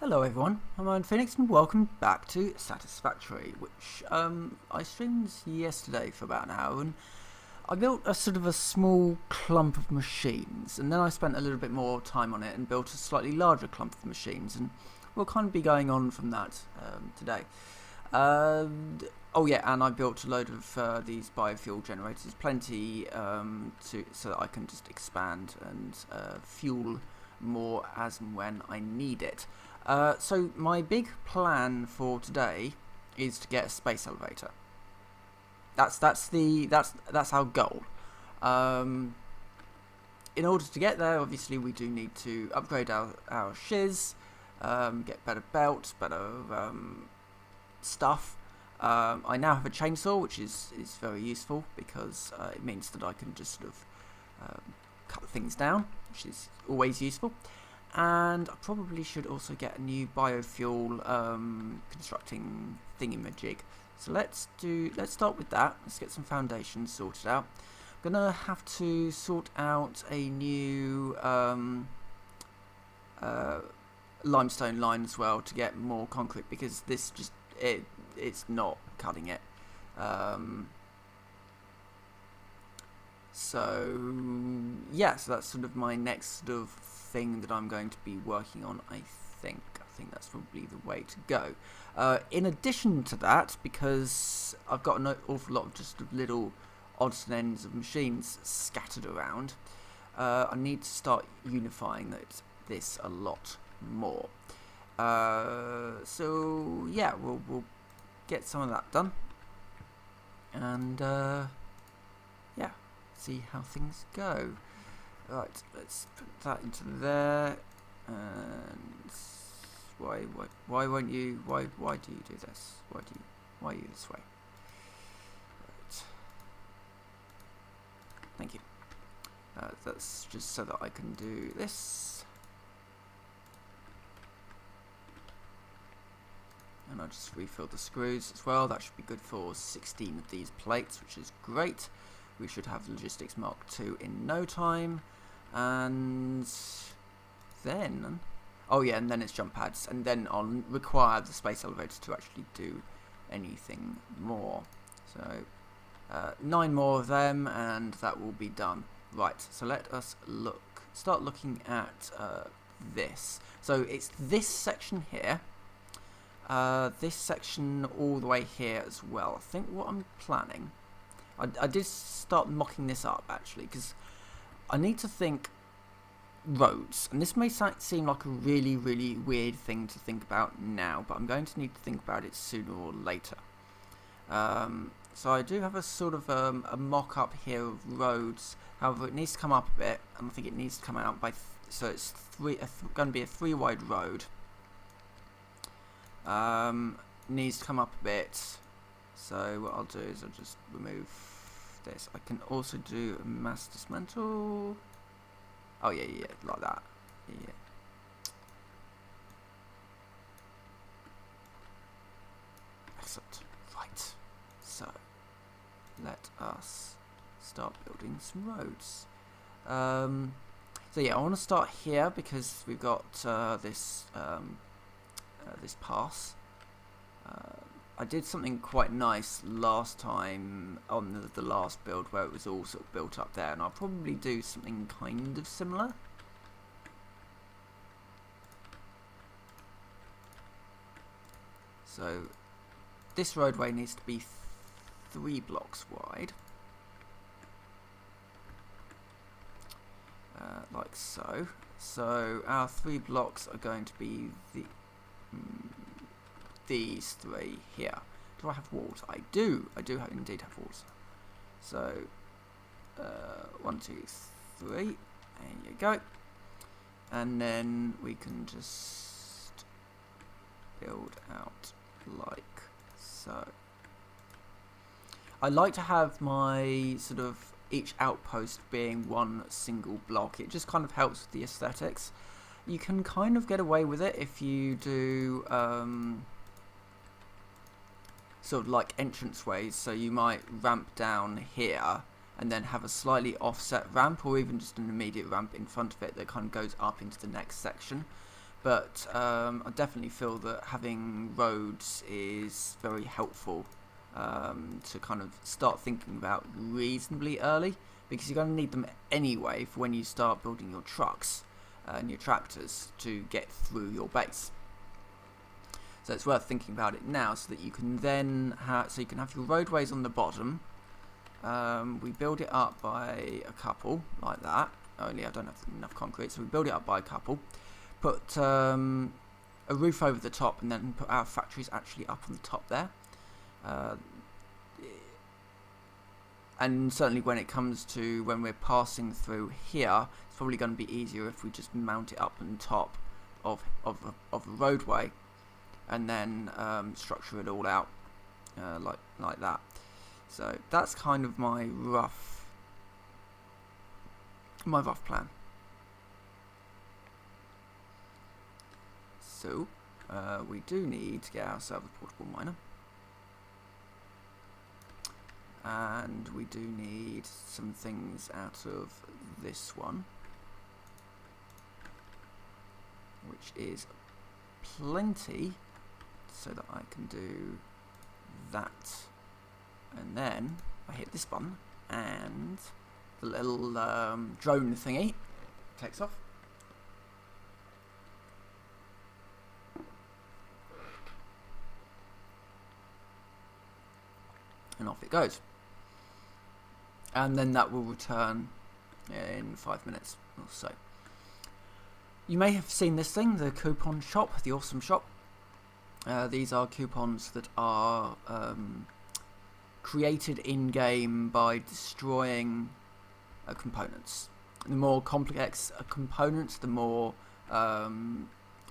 Hello everyone, I'm Phoenix and welcome back to Satisfactory, which I streamed yesterday for about an hour, and I built a sort of a small clump of machines, and then I spent a little bit more time on it and built a slightly larger clump of machines, and we'll kind of be going on from that today. Oh yeah, and I built a load of these biofuel generators, plenty so that I can just expand and fuel more as and when I need it. So my big plan for today is to get a space elevator. That's our goal. In order to get there, obviously we do need to upgrade our shiz, get better belts, better stuff. I now have a chainsaw, which is very useful because it means that I can just sort of cut things down, which is always useful. And I probably should also get a new biofuel constructing thingamajig. So let's start with that. Let's get some foundations sorted out. I'm gonna have to sort out a new limestone line as well to get more concrete, because this just it's not cutting it. So yeah, so that's sort of my next sort of thing that I'm going to be working on. I think that's probably the way to go. In addition to that, because I've got an awful lot of just little odds and ends of machines scattered around, I need to start unifying this a lot more. So yeah, we'll get some of that done, and yeah, see how things go. Right, let's put that into there. And why won't you? Why do you do this? Why are you this way? Right. Thank you. That's just so that I can do this. And I'll just refill the screws as well. That should be good for 16 of these plates, which is great. We should have Logistics Mark II in no time. And then, oh yeah, and then it's jump pads, and then I'll require the space elevator to actually do anything more. So 9 more of them, and that will be done. Right, so let us start looking at this. So it's this section here, this section all the way here as well. I think what I'm planning, I did start mocking this up actually, because I need to think roads, and this may seem like a really weird thing to think about now, but I'm going to need to think about it sooner or later. So I do have a sort of a mock-up here of roads. However, it needs to come up a bit, and I think it needs to come out by so it's going to be a 3-wide road. Needs to come up a bit, so what I'll do is I'll just remove this. I can also do a mass dismantle. Oh yeah, like that. Yeah. Excellent. Right. So let us start building some roads. So yeah, I want to start here because we've got this pass. I did something quite nice last time on the last build where it was all sort of built up there, and I'll probably do something kind of similar. So this roadway needs to be 3 blocks wide, like so. So our 3 blocks are going to be these 3 here. Do I have walls? I do indeed have walls. So 1, 2, 3, there you go. And then we can just build out like so. I like to have my sort of each outpost being one single block. It just kind of helps with the aesthetics. You can kind of get away with it if you do sort of like entranceways, so you might ramp down here and then have a slightly offset ramp, or even just an immediate ramp in front of it that kind of goes up into the next section. but I definitely feel that having roads is very helpful to kind of start thinking about reasonably early, because you're going to need them anyway for when you start building your trucks and your tractors to get through your base. So it's worth thinking about it now, so that you can then have your roadways on the bottom. We build it up by a couple like that. Only I don't have enough concrete, so we build it up by a couple. Put a roof over the top, and then put our factories actually up on the top there. And certainly when it comes to when we're passing through here, it's probably going to be easier if we just mount it up on top of a roadway, and then structure it all out like that. So that's kind of my rough plan. So we do need to get ourselves a portable miner, and we do need some things out of this one, which is plenty, so that I can do that. And then I hit this button, and the little drone thingy takes off. And off it goes. And then that will return in 5 minutes or so. You may have seen this thing, the coupon shop, the awesome shop. These are coupons that are created in-game by destroying components. The more complex a component, the more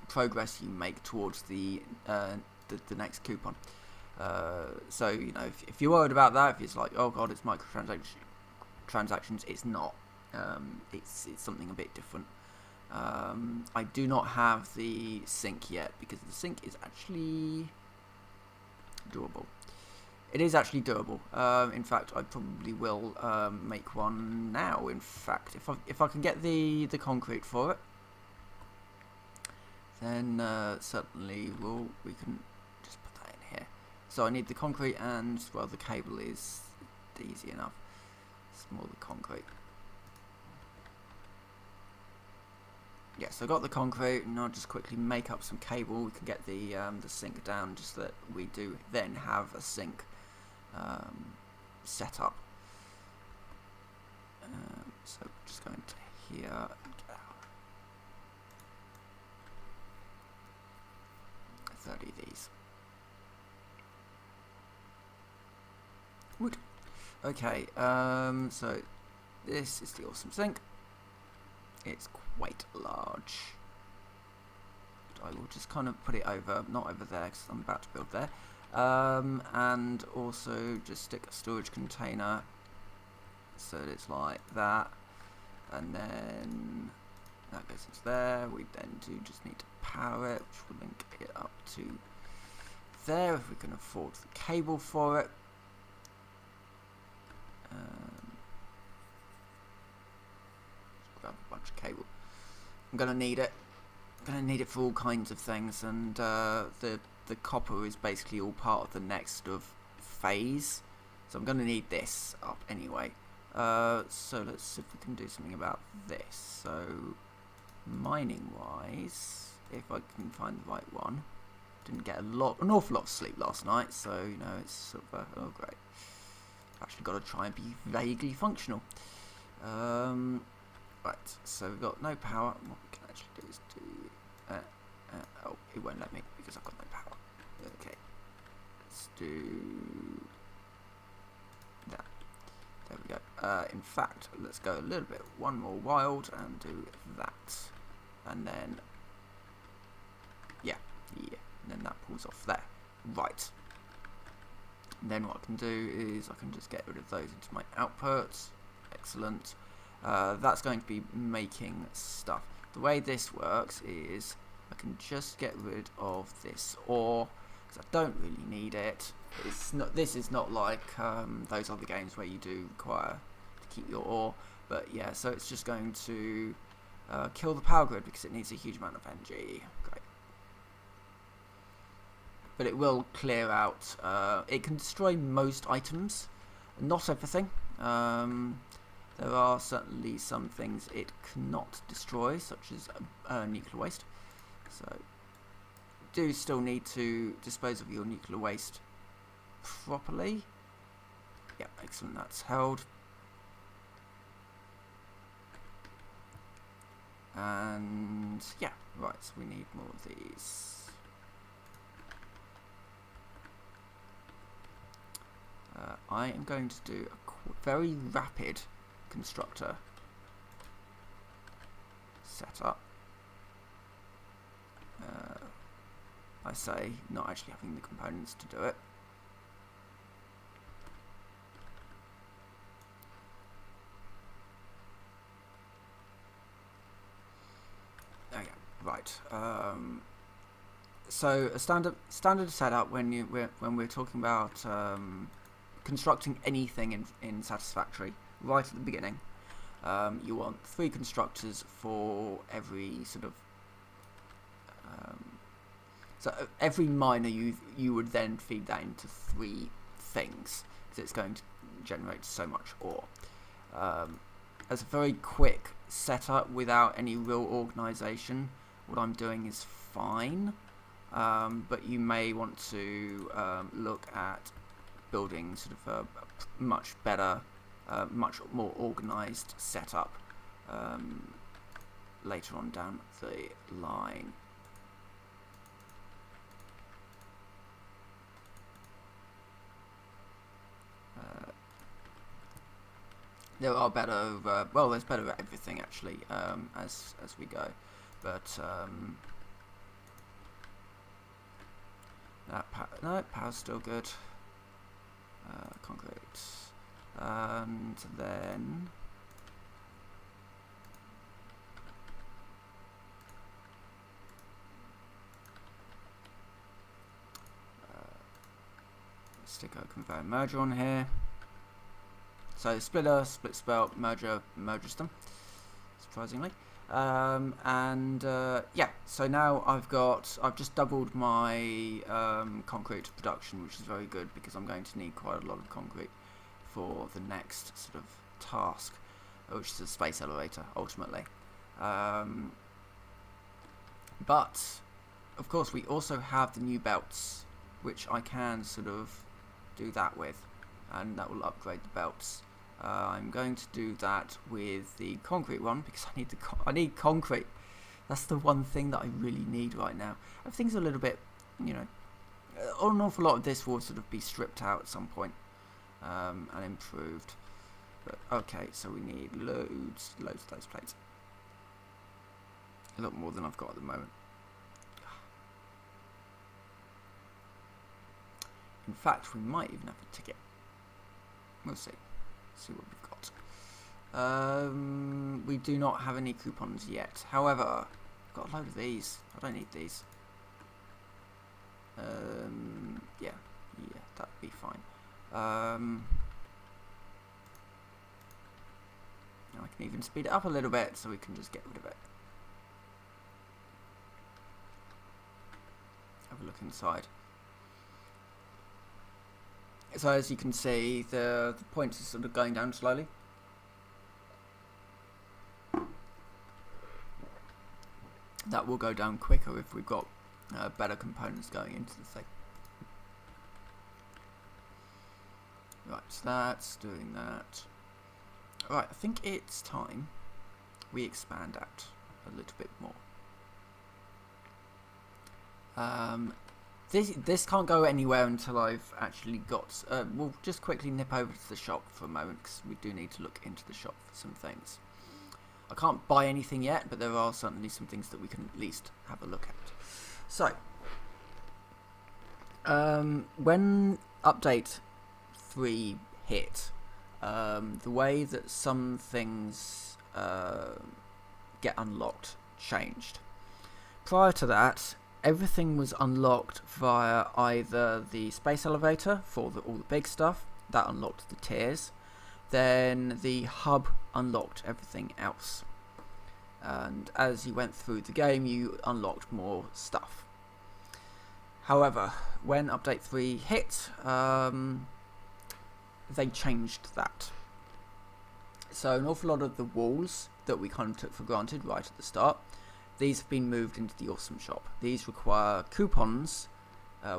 progress you make towards the next coupon. So, you know, if you're worried about that, if it's like, oh god, it's microtransactions, it's not. It's something a bit different. I do not have the sink yet, because the sink is actually doable. It is actually doable. In fact, I probably will make one now. In fact, if I can get the concrete for it, then certainly we can just put that in here. So I need the concrete, and well, the cable is easy enough. It's more the concrete. Yeah, so I got the concrete, and I'll just quickly make up some cable. We can get the sink down, just so that we do then have a sink set up. So just going to here. 30 of these. Wood. Okay, so this is the awesome sink. It's quite large. But I will just kind of put it over, not over there, because I'm about to build there. And also just stick a storage container so that it's like that. And then that goes into there. We then do just need to power it, which will link it up to there if we can afford the cable for it. Grab a bunch of cable. I'm gonna need it. I'm gonna need it for all kinds of things, and the copper is basically all part of the next of phase. So I'm gonna need this up anyway. So let's see if we can do something about this. So mining wise, if I can find the right one. Didn't get an awful lot of sleep last night, so you know it's sort of oh great. Actually got to try and be vaguely functional. Right, so we've got no power. What we can actually do is do oh, it won't let me because I've got no power. Okay, let's do that. There we go. In fact, let's go a little bit one more wild and do that, and then yeah, and then that pulls off there. Right. And then what I can do is I can just get rid of those into my outputs. Excellent. That's going to be making stuff. The way this works is I can just get rid of this ore because I don't really need it. It's not. This is not like those other games where you do require to keep your ore. But yeah, so it's just going to kill the power grid because it needs a huge amount of energy. but it will clear out. It can destroy most items, not everything. There are certainly some things it cannot destroy, such as nuclear waste. So, do still need to dispose of your nuclear waste properly. Yeah, excellent, that's held. And yeah, right, so we need more of these. I am going to do a very rapid constructor setup. I say, not actually having the components to do it. Oh yeah, right. So a standard setup when we're talking about constructing anything in Satisfactory right at the beginning. You want 3 constructors for every sort of so every miner you would then feed that into 3 things, because it's going to generate so much ore. As a very quick setup without any real organisation, what I'm doing is fine, but you may want to look at building sort of a much better, much more organised setup later on down the line. There are better, well, there's better at everything actually, as we go, but no, power's still good. Concrete, and then stick a conveyor merger on here. So splitter, split spelt, merges them, surprisingly. Yeah, so now I've just doubled my concrete production, which is very good because I'm going to need quite a lot of concrete for the next sort of task, which is a space elevator ultimately. But of course we also have the new belts, which I can sort of do that with, and that will upgrade the belts. I'm going to do that with the concrete one because I need concrete. That's the one thing that I really need right now. Everything's a little bit, you know, an awful lot of this will sort of be stripped out at some point and improved. But okay, so we need loads of those plates. A lot more than I've got at the moment. In fact, we might even have a ticket. We'll see. See what we've got. We do not have any coupons yet. However, I've got a load of these. I don't need these. Yeah, that'd be fine. Now I can even speed it up a little bit so we can just get rid of it. Have a look inside. So as you can see, the points are sort of going down slowly. That will go down quicker if we've got better components going into the thing. Right, so that's doing that. Right, I think it's time we expand out a little bit more. This can't go anywhere until I've actually got... we'll just quickly nip over to the shop for a moment, because we do need to look into the shop for some things. I can't buy anything yet, but there are certainly some things that we can at least have a look at. So, when update 3 hit, the way that some things get unlocked changed. Prior to that, everything was unlocked via either the space elevator for all the big stuff, that unlocked the tiers, then the hub unlocked everything else, and as you went through the game you unlocked more stuff. However, when update 3 hit, they changed that. So an awful lot of the walls that we kind of took for granted right at the start, these have been moved into the Awesome Shop. These require coupons,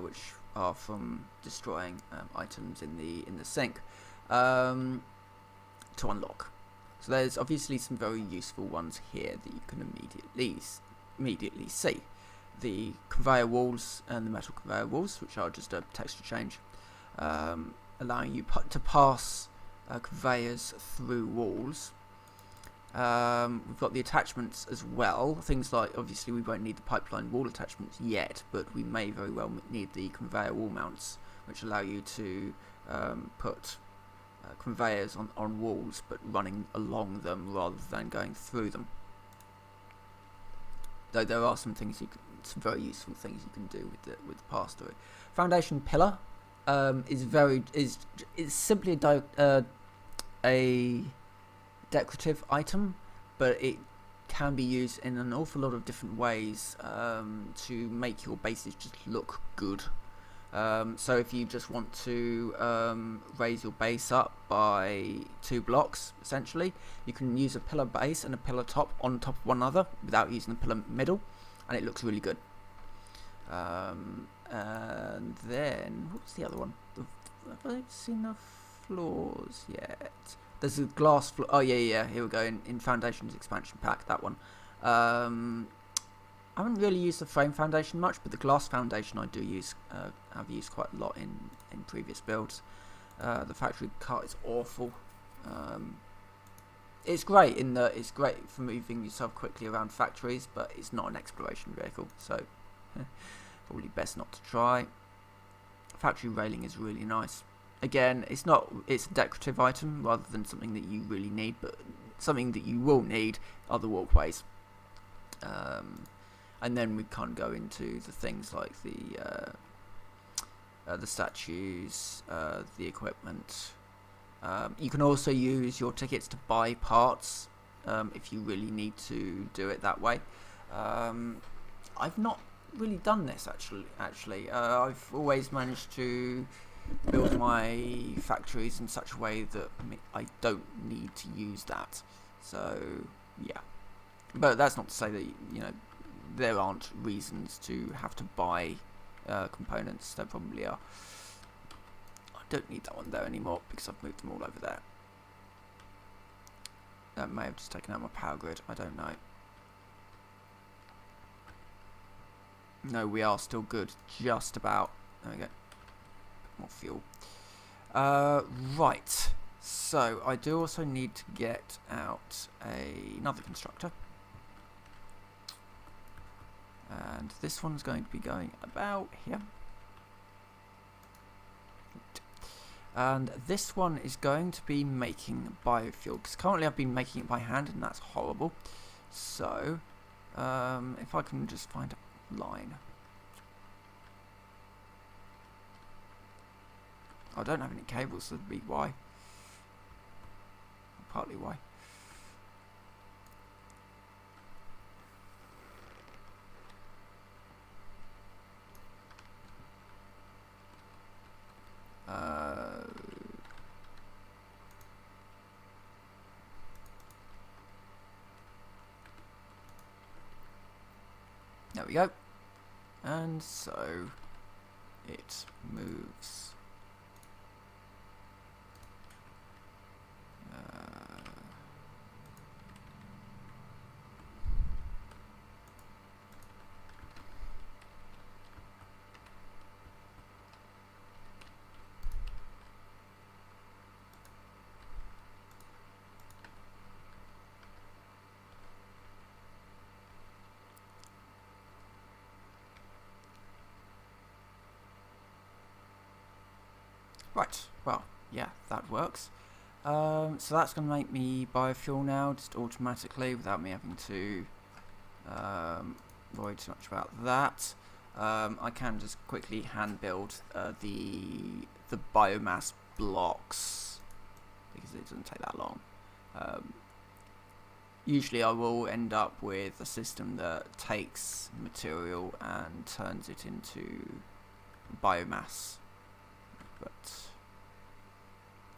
which are from destroying items in the sink, to unlock. So there's obviously some very useful ones here that you can immediately see. The conveyor walls and the metal conveyor walls, which are just a texture change, allowing you to pass conveyors through walls. We've got the attachments as well. Things like, obviously we won't need the pipeline wall attachments yet, but we may very well need the conveyor wall mounts, which allow you to put conveyors on walls, but running along them rather than going through them. Though there are some things some very useful things you can do with the pass through. Foundation pillar is simply a decorative item, but it can be used in an awful lot of different ways to make your bases just look good. So if you just want to raise your base up by 2 blocks, essentially, you can use a pillar base and a pillar top on top of one another without using the pillar middle, and it looks really good. And then, what's the other one? Have I seen the floors yet? There's a glass floor. Oh yeah, here we go, in Foundations expansion pack, that one. I haven't really used the frame foundation much, but the glass foundation I do use. I've used quite a lot in previous builds. The factory cart is awful. It's great in that it's great for moving yourself quickly around factories, but it's not an exploration vehicle, so probably best not to try. Factory railing is really nice. Again, it's a decorative item rather than something that you really need, but something that you will need are the walkways. And then we can't go into the things like the statues, the equipment. You can also use your tickets to buy parts if you really need to do it that way. I've not really done this actually. I've always managed to build my factories in such a way that I don't need to use that. So yeah, but that's not to say that there aren't reasons to have to buy components. There probably are. I don't need that one there anymore because I've moved them all over there. That may have just taken out my power grid, I don't know. No, we are still good, just about. There we go. More fuel. Right, so I do also need to get out another constructor. And this one's going to be going about here. And this one is going to be making biofuel, because currently I've been making it by hand and that's horrible. So if I can just find a line. I don't have any cables, so that'd be why. Partly why. There we go. And so it moves. Right, well, yeah, that works. So that's going to make me biofuel now, just automatically, without me having to worry too much about that. I can just quickly hand build the biomass blocks, because it doesn't take that long. Usually I will end up with a system that takes material and turns it into biomass, but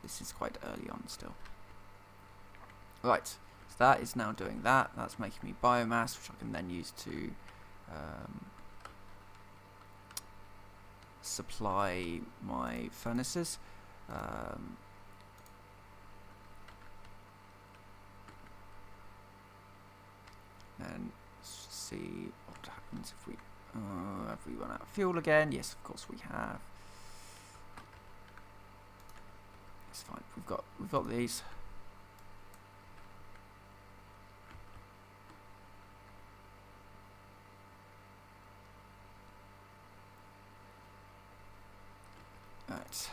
this is quite early on still. Right, so that is now doing that. That's making me biomass, which I can then use to supply my furnaces. And let's see what happens if we have we run out of fuel again. Yes, of course we have. It's fine. We've got these. Right.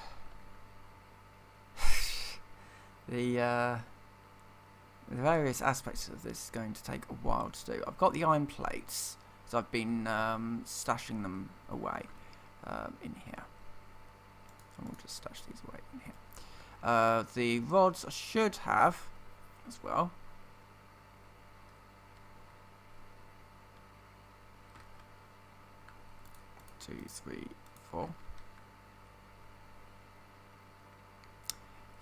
The various aspects of this is going to take a while to do. I've got the iron plates, so I've been stashing them away in here. So we'll just stash these away in here. The rods I should have as well. Two, three, four.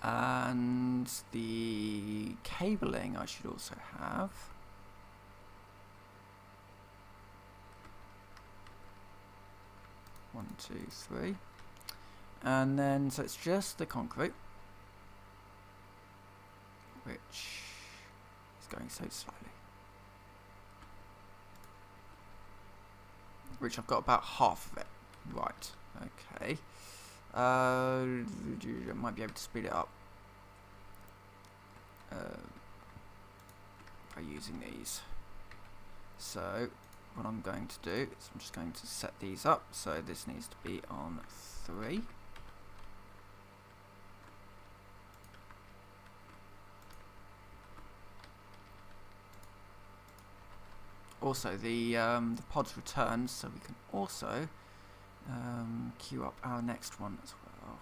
And the cabling I should also have. One, two, three. And then, so it's just the concrete, which is going so slowly. Which I've got about half of it. Right, okay. I might be able to speed it up by using these. So what I'm going to do is I'm just going to set these up. So this needs to be on 3. Also the pods return, so we can also queue up our next one as well,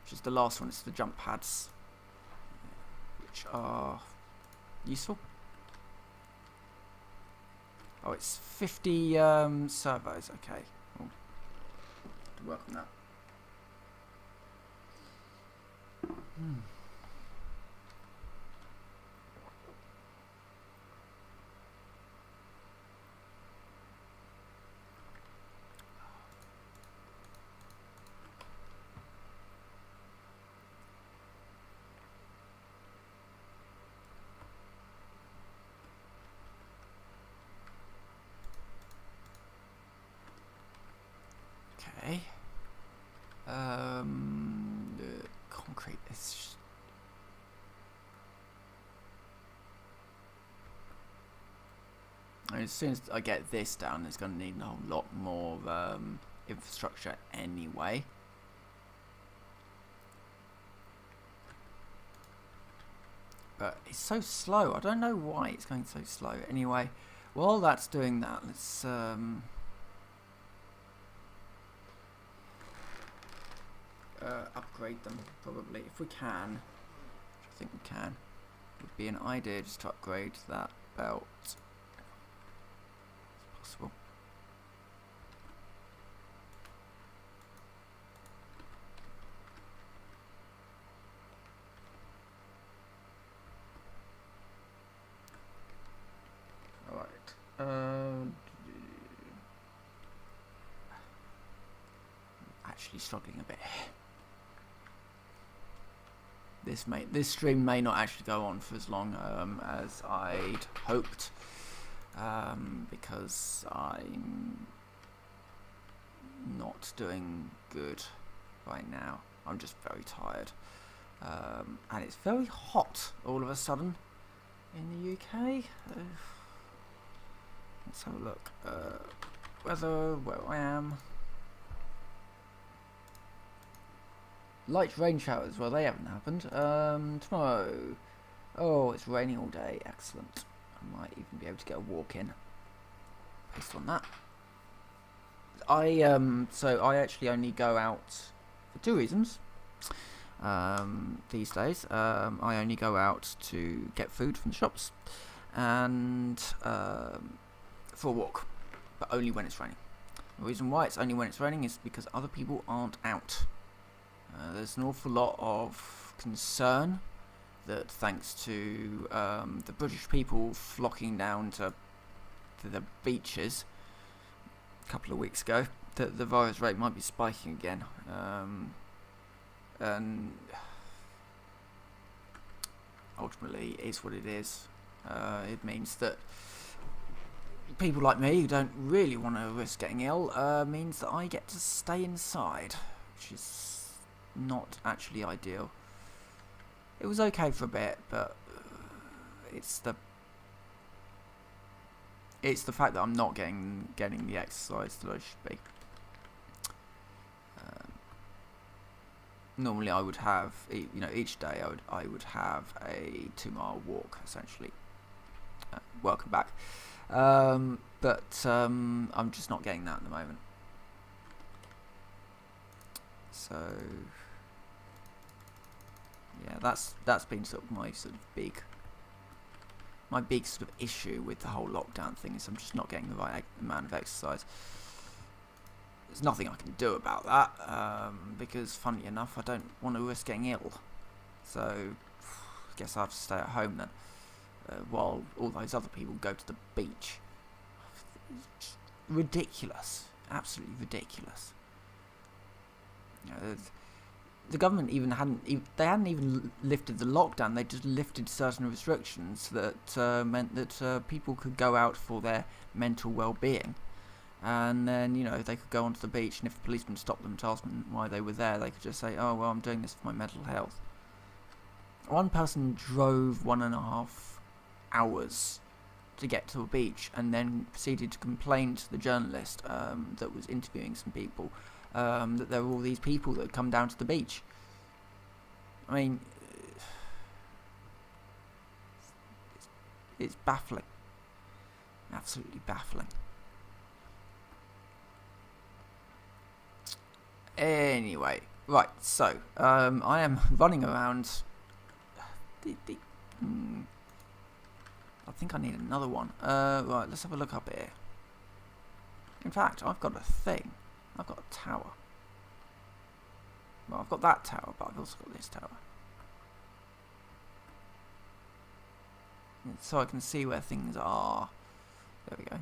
which is the last one. It's the jump pads, which are useful. Oh, it's 50 servos. Okay, cool. To work on that. Okay. The concrete is. As soon as I get this down, it's going to need a whole lot more infrastructure anyway. But it's so slow. I don't know why it's going so slow. Anyway, while that's doing that, let's upgrade them, probably, if we can, which I think we can. It would be an idea just to upgrade that belt, if possible. Alright, actually struggling a bit. This stream may not actually go on for as long as I'd hoped, because I'm not doing good right now. I'm just very tired, and it's very hot all of a sudden in the UK. Let's have a look. Weather, where I am. Light rain showers, well, they haven't happened. Tomorrow, oh, it's raining all day. Excellent. I might even be able to get a walk in based on that. So I actually only go out for 2 reasons these days. I only go out to get food from the shops and for a walk, but only when it's raining. The reason why it's only when it's raining is because other people aren't out. There's an awful lot of concern that thanks to the British people flocking down to the beaches a couple of weeks ago, that the virus rate might be spiking again. And ultimately, it is what it is. It means that people like me who don't really want to risk getting ill means that I get to stay inside, which is not actually ideal. It was okay for a bit, but it's the fact that I'm not getting the exercise that I should be. Normally, I would have, each day I would have a 2-mile walk essentially. Welcome back. But I'm just not getting that at the moment. So yeah, that's been sort of my big sort of issue with the whole lockdown thing, is I'm just not getting the right amount of exercise. There's nothing I can do about that, because funny enough, I don't want to risk getting ill. So I guess I have to stay at home then, while all those other people go to the beach. It's ridiculous, absolutely ridiculous. The government hadn't even lifted the lockdown. They just lifted certain restrictions that meant that people could go out for their mental well-being, and then they could go onto the beach, and if a policeman stopped them to ask them why they were there, they could just say, "Oh well, I'm doing this for my mental health." One person drove 1.5 hours to get to a beach, and then proceeded to complain to the journalist that was interviewing some people, that there were all these people that had come down to the beach. I mean, it's baffling. Absolutely baffling. Anyway, right, so, I am running around. I think I need another one. Right, let's have a look up here. In fact, I've got a thing. I've got a tower. Well, I've got that tower, but I've also got this tower. So I can see where things are. There we go.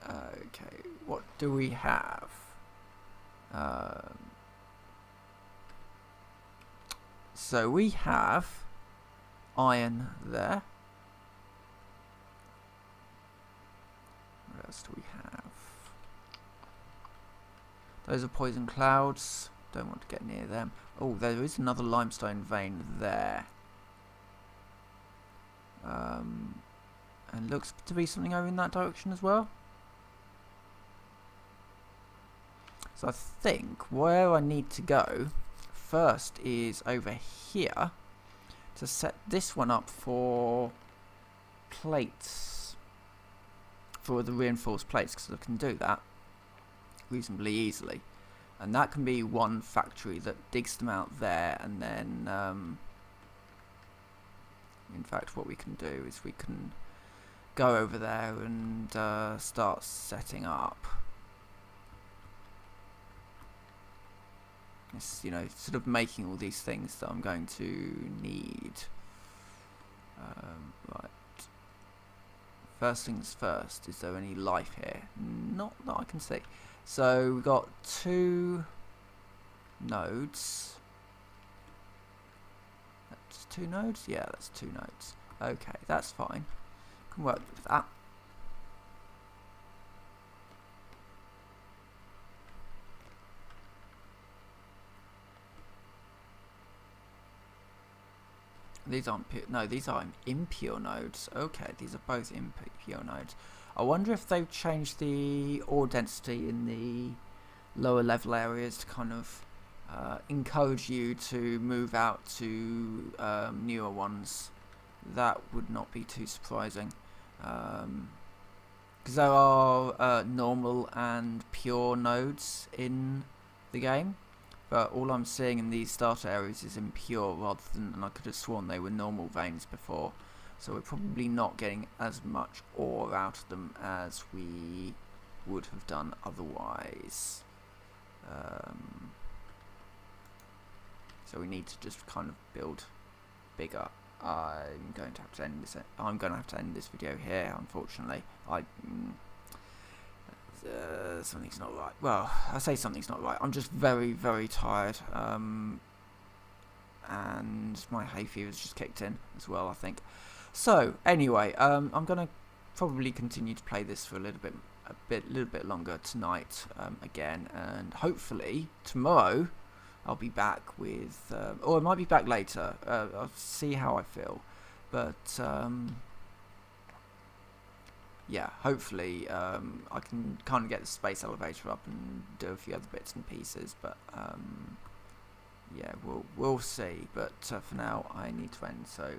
Okay, what do we have? So we have iron there. What else do we have? Those are poison clouds. Don't want to get near them. Oh, there is another limestone vein there. And looks to be something over in that direction as well. So I think where I need to go first is over here to set this one up for plates, for the reinforced plates, because I can do that reasonably easily. And that can be one factory that digs them out there, and then in fact what we can do is we can go over there and start setting up. It's, sort of making all these things that I'm going to need. Right. First things first, is there any life here? Not that I can see. So we've got 2 nodes. That's 2 nodes? Yeah, that's 2 nodes. Okay, that's fine. Can work with that. These aren't pure, no, these are impure nodes. Okay, these are both impure nodes. I wonder if they've changed the ore density in the lower level areas to kind of encourage you to move out to newer ones. That would not be too surprising, because there are normal and pure nodes in the game. but all I'm seeing in these starter areas is impure rather than, and I could have sworn they were normal veins before, so we're probably not getting as much ore out of them as we would have done otherwise. So we need to just kind of build bigger. I'm going to have to end this video here, unfortunately. Something's not right. Well, I say something's not right. I'm just very, very tired. And my hay fever's just kicked in as well, I think. So anyway, I'm gonna probably continue to play this for a little bit longer tonight again, and hopefully tomorrow I'll be back with, or I might be back later. I'll see how I feel, but yeah, hopefully I can kind of get the space elevator up and do a few other bits and pieces. But yeah, we'll see. But for now, I need to end. So